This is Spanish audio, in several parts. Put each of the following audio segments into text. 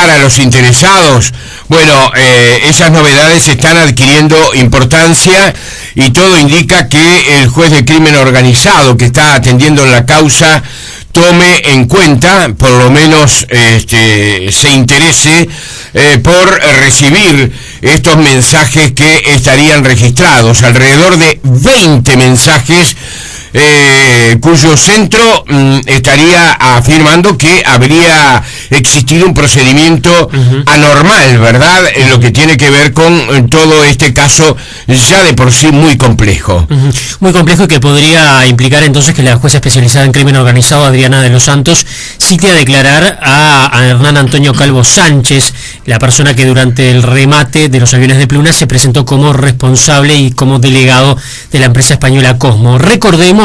para los interesados. Bueno, esas novedades están adquiriendo importancia y todo indica que el juez de crimen organizado que está atendiendo la causa tome en cuenta, por lo menos se interese por recibir estos mensajes que estarían registrados, alrededor de 20 mensajes, cuyo centro estaría afirmando que habría existido un procedimiento anormal, ¿verdad? En lo que tiene que ver con todo este caso ya de por sí muy complejo. Muy complejo, y que podría implicar entonces que la jueza especializada en crimen organizado, Adriana de los Santos, cite a declarar a Hernán Antonio Calvo Sánchez, la persona que durante el remate de los aviones de Pluna se presentó como responsable y como delegado de la empresa española Cosmo. Recordemos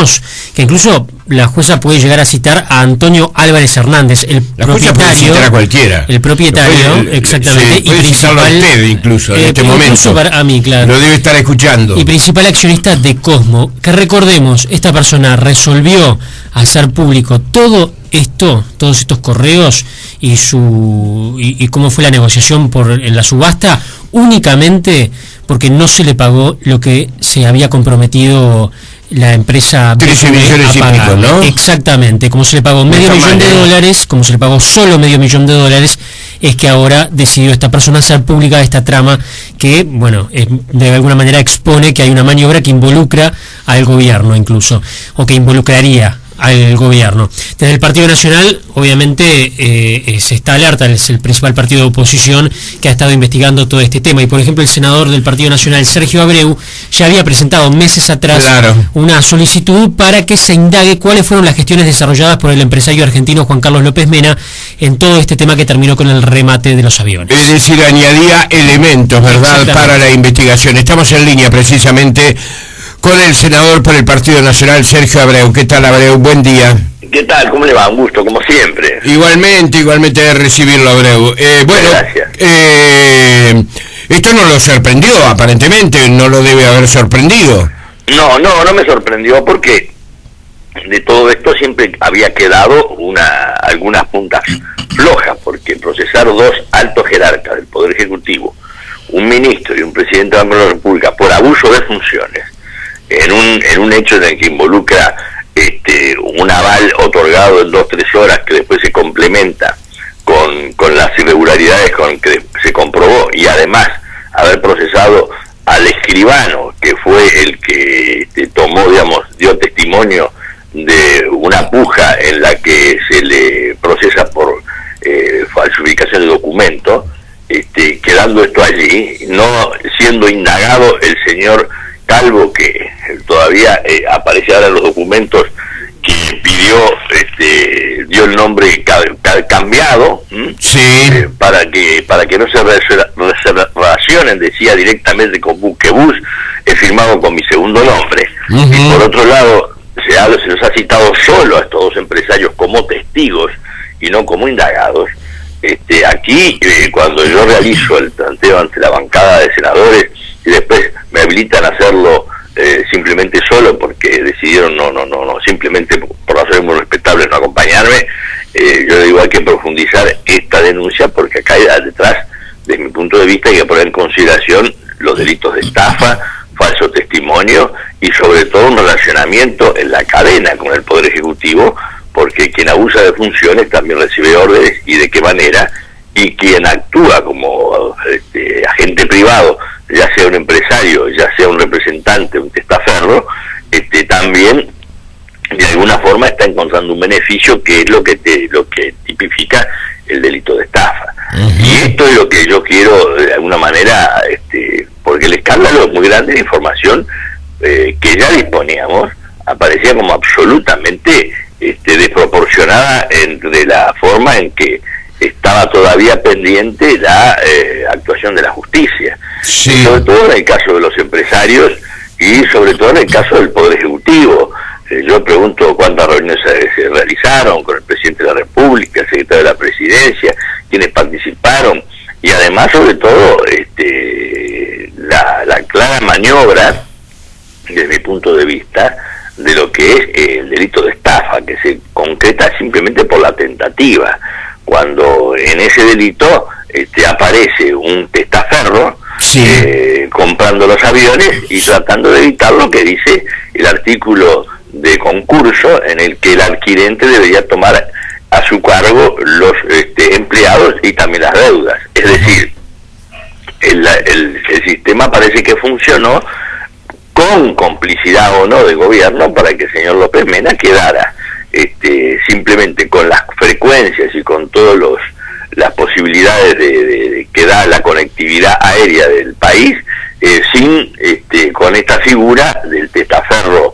que incluso la jueza puede llegar a citar a Antonio Álvarez Hernández, el propietario, a cualquiera. El propietario, exactamente, y principal, a usted incluso en este momento, a mí, claro, lo debe estar escuchando, y principal accionista de Cosmo, que recordemos, esta persona resolvió hacer público todo esto, todos estos correos y cómo fue la negociación en la subasta, únicamente porque no se le pagó lo que se había comprometido la empresa 13 millones y pico, ¿no? Exactamente, como se le pagó medio millón de dólares, como se le pagó solo medio millón de dólares, es que ahora decidió esta persona hacer pública esta trama que, bueno, de alguna manera expone que hay una maniobra que involucra al gobierno incluso, o que involucraría al gobierno. Desde el Partido Nacional, obviamente, se está alerta, es el principal partido de oposición que ha estado investigando todo este tema, y por ejemplo el senador del Partido Nacional, Sergio Abreu, ya había presentado meses atrás una solicitud para que se indague cuáles fueron las gestiones desarrolladas por el empresario argentino Juan Carlos López Mena en todo este tema que terminó con el remate de los aviones. Es decir, añadía elementos, ¿verdad?, para la investigación. Estamos en línea precisamente con el senador por el Partido Nacional, Sergio Abreu. ¿Qué tal, Abreu? Buen día. ¿Qué tal? ¿Cómo le va? Un gusto, como siempre. Igualmente de recibirlo, Abreu. Bueno, gracias. Esto no lo sorprendió, aparentemente, no lo debe haber sorprendido. No me sorprendió, porque de todo esto siempre había quedado algunas puntas flojas, porque procesar dos altos jerarcas del Poder Ejecutivo, un ministro y un presidente de la República, por abuso de funciones, en un hecho en el que involucra un aval otorgado en 2-3 horas que después se complementa con las irregularidades con que se comprobó, y además haber procesado al escribano, que fue el que dio testimonio de una puja en la que se le procesa por falsificación de documentos, quedando esto allí, no siendo indagado el señor Calvo, que todavía aparecía ahora en los documentos que pidió, dio el nombre cambiado, para que no se relacionen, decía directamente con Buquebus, he firmado con mi segundo nombre. Y por otro lado, se los ha citado solo a estos dos empresarios como testigos y no como indagados. Aquí, cuando yo realizo el planteo ante la bancada de senadores y después me habilitan a hacerlo simplemente solo porque decidieron no simplemente por razones muy respetables no acompañarme, yo digo, hay que profundizar esta denuncia, porque acá hay detrás, desde mi punto de vista, hay que poner en consideración los delitos de estafa, falso testimonio y sobre todo un relacionamiento en la cadena con el Poder Ejecutivo, porque quien abusa de funciones también recibe órdenes, y de qué manera, y quien actúa como agente privado, ya sea un empresario, ya sea un representante, un testaferro, también de alguna forma está encontrando un beneficio, que es lo que tipifica el delito de estafa. Y esto es lo que yo quiero de alguna manera, porque el escándalo es muy grande, de información que ya disponíamos aparecía como absolutamente desproporcionada entre la forma en que estaba todavía pendiente la actuación de la justicia, sobre todo en el caso de los empresarios y sobre todo en el caso del Poder Ejecutivo. Yo pregunto cuántas reuniones se realizaron con el presidente de la República, el secretario de la Presidencia, quienes participaron, y además sobre todo la clara maniobra, desde mi punto de vista, de lo que es el delito de estafa, que se concreta simplemente por la tentativa, cuando en ese delito aparece un testaferro comprando los aviones y tratando de evitar lo que dice el artículo de concurso en el que el adquirente debería tomar a su cargo los empleados y también las deudas. Es decir, el sistema parece que funcionó con complicidad o no del gobierno para que el señor López Mena quedara simplemente con las frecuencias y con todas las posibilidades de que da la conectividad aérea del país, sin con esta figura del testaferro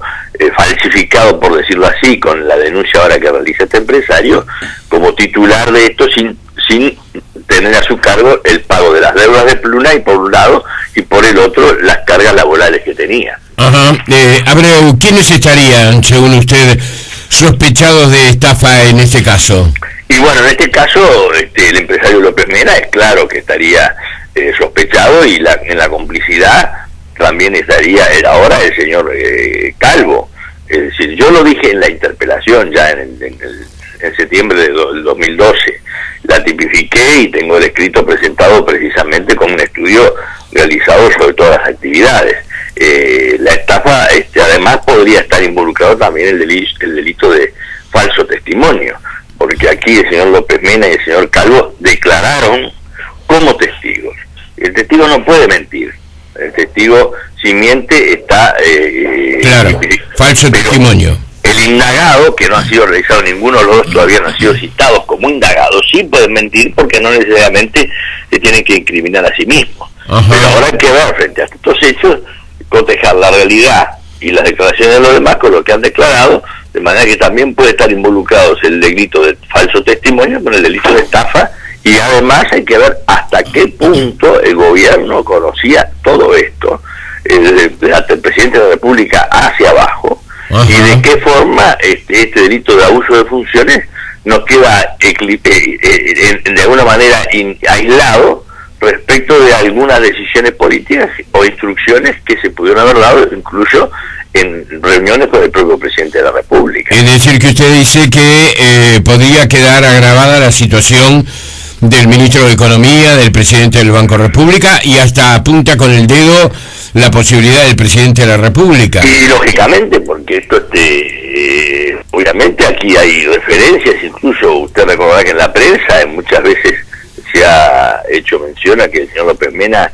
falsificado, por decirlo así, con la denuncia ahora que realiza este empresario, como titular de esto, sin tener a su cargo el pago de las deudas de Pluna, y por un lado, y por el otro, las cargas laborales que tenía. Ajá. Abreu, ¿quiénes estarían, según usted, sospechados de estafa en este caso? Y bueno, en este caso, el empresario López Mena es claro que estaría sospechado, y en la complicidad también estaría ahora el señor Calvo. Es decir, yo lo dije en la interpelación ya en septiembre del 2012, la tipifiqué y tengo el escrito presentado precisamente con un estudio realizado sobre todas las actividades. La estafa, además, podría estar involucrado también el delito de falso testimonio, porque aquí el señor López Mena y el señor Calvo declararon como testigos. El testigo no puede mentir. El testigo, si miente, está... claro, falso testimonio. El indagado, que no ha sido realizado ninguno de los dos, todavía no han sido citados como indagados, sí pueden mentir porque no necesariamente se tienen que incriminar a sí mismos. Ajá. Pero ahora hay que ver, frente a estos hechos, cotejar la realidad y las declaraciones de los demás con lo que han declarado, de manera que también puede estar involucrados el delito de falso testimonio con el delito de estafa, y además hay que ver hasta qué punto el gobierno conocía todo esto, desde el presidente de la República hacia abajo. Ajá. Y de qué forma este delito de abuso de funciones nos queda de alguna manera aislado respecto de algunas decisiones políticas o instrucciones que se pudieron haber dado incluso en reuniones con el propio presidente de la República. Es decir, que usted dice que podría quedar agravada la situación del ministro de Economía, del presidente del Banco República, y hasta apunta con el dedo la posibilidad del presidente de la República. Y lógicamente, porque esto obviamente aquí hay referencias, incluso usted recordará que en la prensa muchas veces se ha hecho mención a que el señor López Mena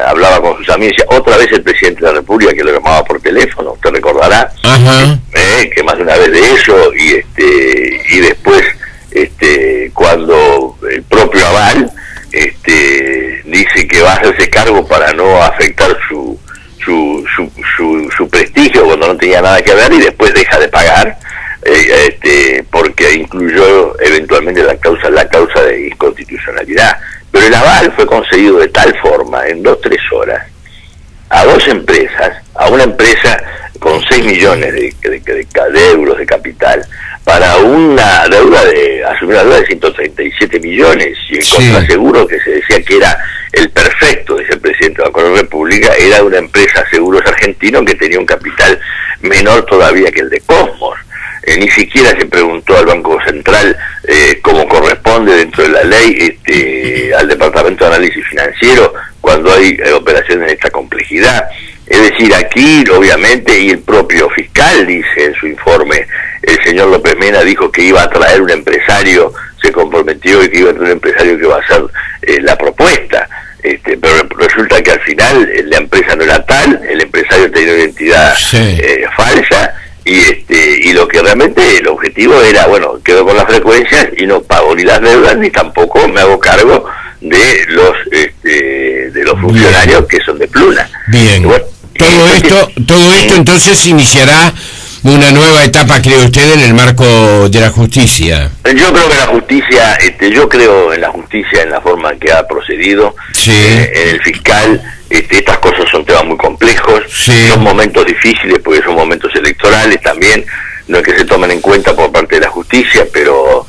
hablaba con sus amigos, decía, otra vez el presidente de la República, que lo llamaba por teléfono, usted recordará. Ajá. Que más de una vez de eso, y después cuando el propio Aval dice que va a hacerse cargo para no afectar su prestigio cuando no tenía nada que ver, y después deja de pagar porque incluyó eventualmente la causa de inconstitucionalidad. Pero el aval fue concedido de tal forma, en 2-3 horas, a dos empresas, a una empresa con 6 millones de euros de capital, para una deuda asumir una deuda de 137 millones, y el contraseguro, que se decía que era el perfecto, dice el presidente de la República, era una empresa Seguros Argentino que tenía un capital menor todavía que el de Cosmos. Ni siquiera se preguntó al Banco Central como corresponde dentro de la ley al Departamento de Análisis Financiero cuando hay operaciones de esta complejidad. Es decir, aquí obviamente, y el propio fiscal dice en su informe, el señor López Mena dijo que iba a traer un empresario, se comprometió, y que iba a traer un empresario que va a hacer la propuesta. Pero resulta que al final la empresa no era tal, el empresario tenía una identidad falsa, y lo que realmente el objetivo era, bueno, quedo con las frecuencias y no pago ni las deudas ni tampoco me hago cargo de los funcionarios que son de Pluna. Bien. Bueno, todo esto entonces iniciará una nueva etapa, cree usted, en el marco de la justicia. Yo creo que la justicia, yo creo en la justicia, en la forma que ha procedido, en el fiscal. Estas cosas son temas muy complejos, son momentos difíciles porque son momentos electorales también, no es que se tomen en cuenta por parte de la justicia, pero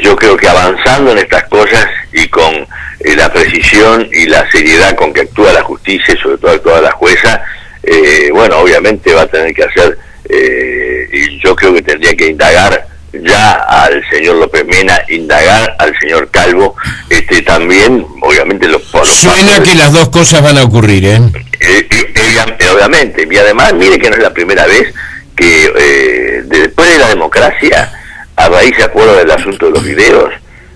yo creo que avanzando en estas cosas y con la precisión y la seriedad con que actúa la justicia, y sobre todo actúa la jueza, bueno, obviamente va a tener que hacer, y yo creo que tendría que indagar ya al señor López Mena, indagar al señor Calvo, también, obviamente, suena que las dos cosas van a ocurrir, obviamente, y además, mire que no es la primera vez que después de la democracia, a raíz, ¿se acuerda del asunto de los videos?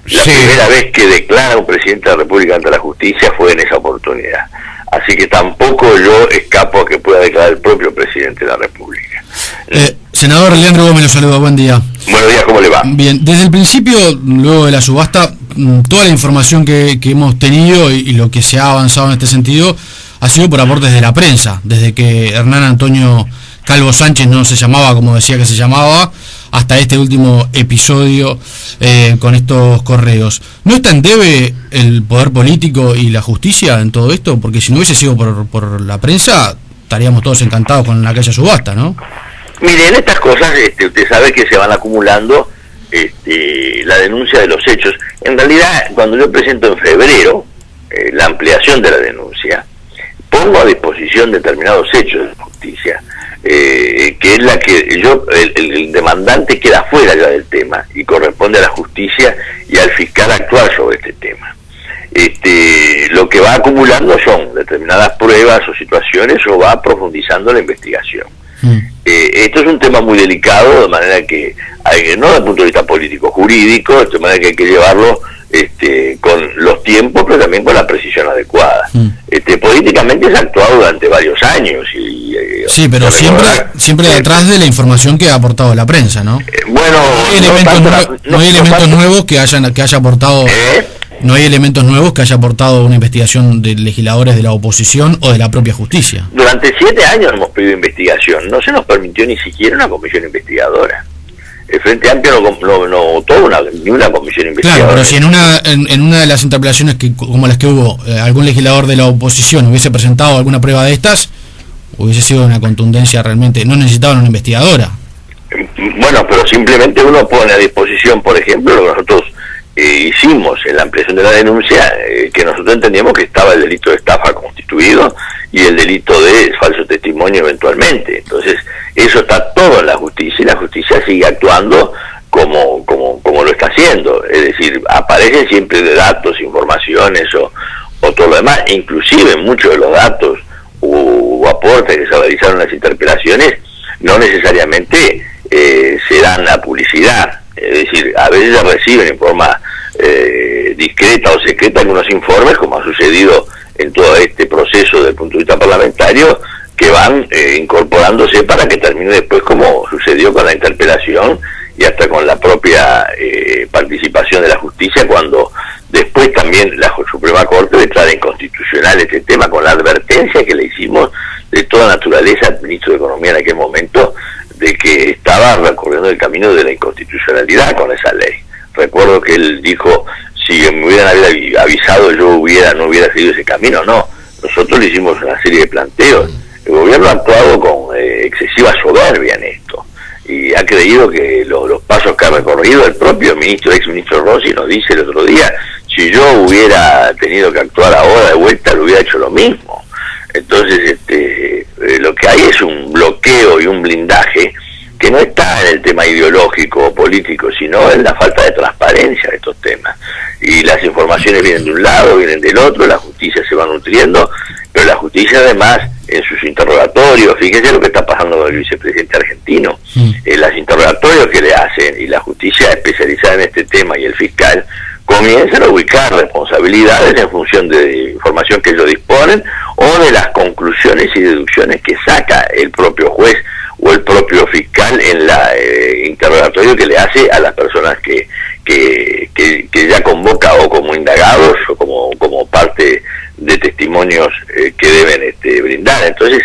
La primera vez que declara un presidente de la República ante la justicia fue en esa oportunidad. Así que tampoco yo escapo a que pueda declarar el propio presidente de la República. Senador Leandro Gómez, lo saludo, buen día. Buenos días, ¿cómo le va? Bien, desde el principio, luego de la subasta, toda la información que hemos tenido y lo que se ha avanzado en este sentido ha sido por aportes de la prensa, desde que Hernán Antonio Calvo Sánchez no se llamaba como decía que se llamaba, hasta este último episodio con estos correos. ¿No está en debe el poder político y la justicia en todo esto? Porque si no hubiese sido por la prensa, estaríamos todos encantados con aquella subasta, ¿no? Mire, en estas cosas, usted sabe que se van acumulando la denuncia de los hechos. En realidad, cuando yo presento en febrero la ampliación de la denuncia, pongo a disposición determinados hechos de justicia, que es la que el demandante queda fuera ya del tema y corresponde a la justicia y al fiscal actuar sobre este tema. Lo que va acumulando son determinadas pruebas o situaciones o va profundizando la investigación. Esto es un tema muy delicado, de manera que, no desde el punto de vista político-jurídico, de manera que hay que llevarlo con los tiempos, pero también con la precisión adecuada. Políticamente se ha actuado durante varios años. Sí, pero siempre detrás de la información que ha aportado la prensa, ¿no? Bueno, no hay elementos nuevos que haya aportado... No hay elementos nuevos que haya aportado una investigación de legisladores de la oposición o de la propia justicia. Durante 7 años hemos pedido investigación, no se nos permitió ni siquiera una comisión investigadora. El Frente Amplio no votó ni una comisión investigadora. Claro, pero si en una de las interpelaciones como las que hubo, algún legislador de la oposición hubiese presentado alguna prueba de estas, hubiese sido una contundencia realmente, no necesitaban una investigadora. Bueno, pero simplemente uno pone a disposición, por ejemplo, lo que nosotros hicimos en la ampliación de la denuncia, que nosotros entendíamos que estaba el delito de estafa constituido y el delito de falso testimonio eventualmente. Entonces, eso está todo en la justicia y la justicia sigue actuando como lo está haciendo. Es decir, aparecen siempre de datos, informaciones o todo lo demás. Inclusive muchos de los datos o aportes que se realizaron en las interpelaciones no necesariamente se dan a publicidad. Es decir, a veces se reciben en forma discreta o secreta algunos informes, como ha sucedido en todo este proceso desde el punto de vista parlamentario, que van incorporándose para que termine después, como sucedió con la interpelación y hasta con la propia participación de la justicia, cuando después también la Suprema Corte declara inconstitucional este tema, con la advertencia que le hicimos de toda naturaleza al ministro de Economía en aquel momento, de que estaba recorriendo el camino de la inconstitucionalidad con esa ley. Recuerdo que él dijo, si me hubieran avisado yo no hubiera seguido ese camino. No, nosotros le hicimos una serie de planteos. El gobierno ha actuado con excesiva soberbia en esto y ha creído que los pasos que ha recorrido el propio ex ministro Rossi nos dice el otro día, si yo hubiera tenido que actuar ahora de vuelta lo hubiera hecho lo mismo. Entonces, lo que hay es un bloqueo y un blindaje que no está en el tema ideológico o político, sino en la falta de transparencia de estos temas. Y las informaciones vienen de un lado, vienen del otro, la justicia se va nutriendo, pero la justicia además, en sus interrogatorios, fíjese lo que está pasando con el vicepresidente argentino, los interrogatorios que le hacen y la justicia especializada en este tema y el fiscal, comienzan a ubicar responsabilidades en función de información que ellos disponen o de las conclusiones y deducciones que saca el propio juez o el propio fiscal en la interrogatorio que le hace a las personas que ya convoca o como indagados o como parte de testimonios que deben brindar. Entonces,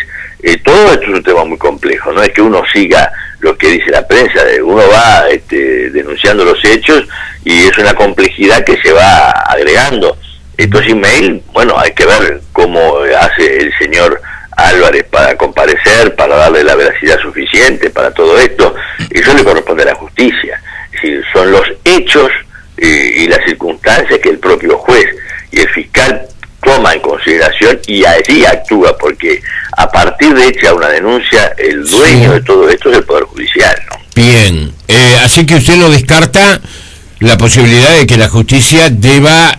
todo esto es un tema muy complejo, no es que uno siga lo que dice la prensa, uno va denunciando los hechos y es una complejidad que se va agregando. Estos emails, bueno, hay que ver cómo hace el señor Álvarez para comparecer, para darle la veracidad suficiente para todo esto. Eso le corresponde a la justicia. Es decir, son los hechos y las circunstancias que el propio juez y el fiscal toma en consideración y allí actúa, porque a partir de hecha una denuncia, el dueño de todo esto es el Poder Judicial, ¿no? Bien, así que usted no descarta la posibilidad de que la justicia deba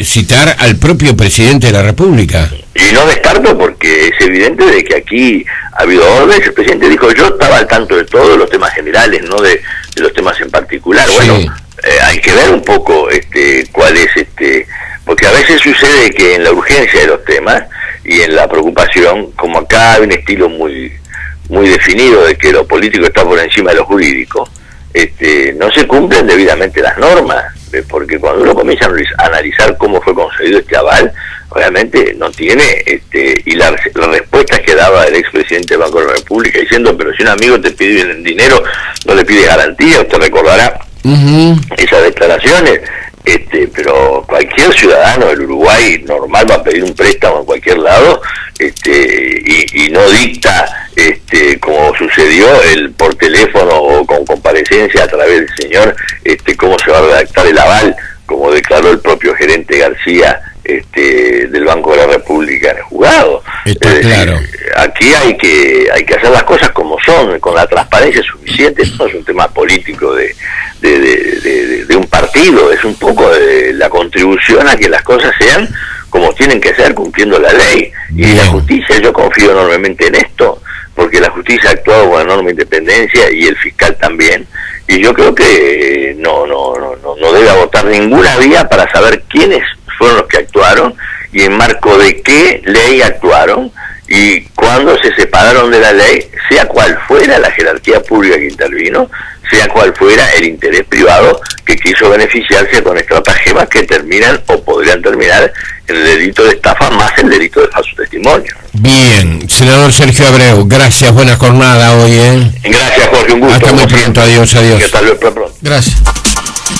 citar al propio presidente de la República. Y no descarto porque es evidente de que aquí ha habido órdenes. El presidente dijo, yo estaba al tanto de todos los temas generales, no de los temas en particular. Sí. Bueno, hay que ver un poco cuál es porque a veces sucede que en la urgencia de los temas y en la preocupación, como acá hay un estilo muy definido de que lo político está por encima de lo jurídico, no se cumplen debidamente las normas, porque cuando uno comienza a analizar cómo fue concedido este aval, obviamente no tiene, y las respuestas que daba el expresidente del Banco de la República diciendo, pero si un amigo te pide dinero, no le pide garantía, usted recordará esas declaraciones, pero cualquier ciudadano del Uruguay normal va a pedir un préstamo en cualquier lado, y no dicta, como sucedió por teléfono o con comparecencia a través del señor, cómo se va a redactar el aval, como declaró el propio gerente García del Banco de la República en el juzgado. Está claro. Aquí hay que hacer las cosas como son, con la transparencia suficiente. Esto no es un tema político de un partido, es un poco de la contribución a que las cosas sean como tienen que ser, cumpliendo la ley. Y la justicia, yo confío enormemente en esto, porque la justicia ha actuado con enorme independencia y el fiscal también, y yo creo que no debe agotar ninguna vía para saber quiénes fueron los que actuaron y en marco de qué ley actuaron y cuándo se separaron de la ley, sea cual fuera la jerarquía pública que intervino, sea cual fuera el interés privado que quiso beneficiarse con estratagemas que terminan o podrían terminar en el delito de estafa más el delito de falso testimonio. Bien, senador Sergio Abreu, gracias, buena jornada hoy, Gracias, Jorge, un gusto. Hasta muy pronto, adiós. Hasta luego, pronto. Gracias.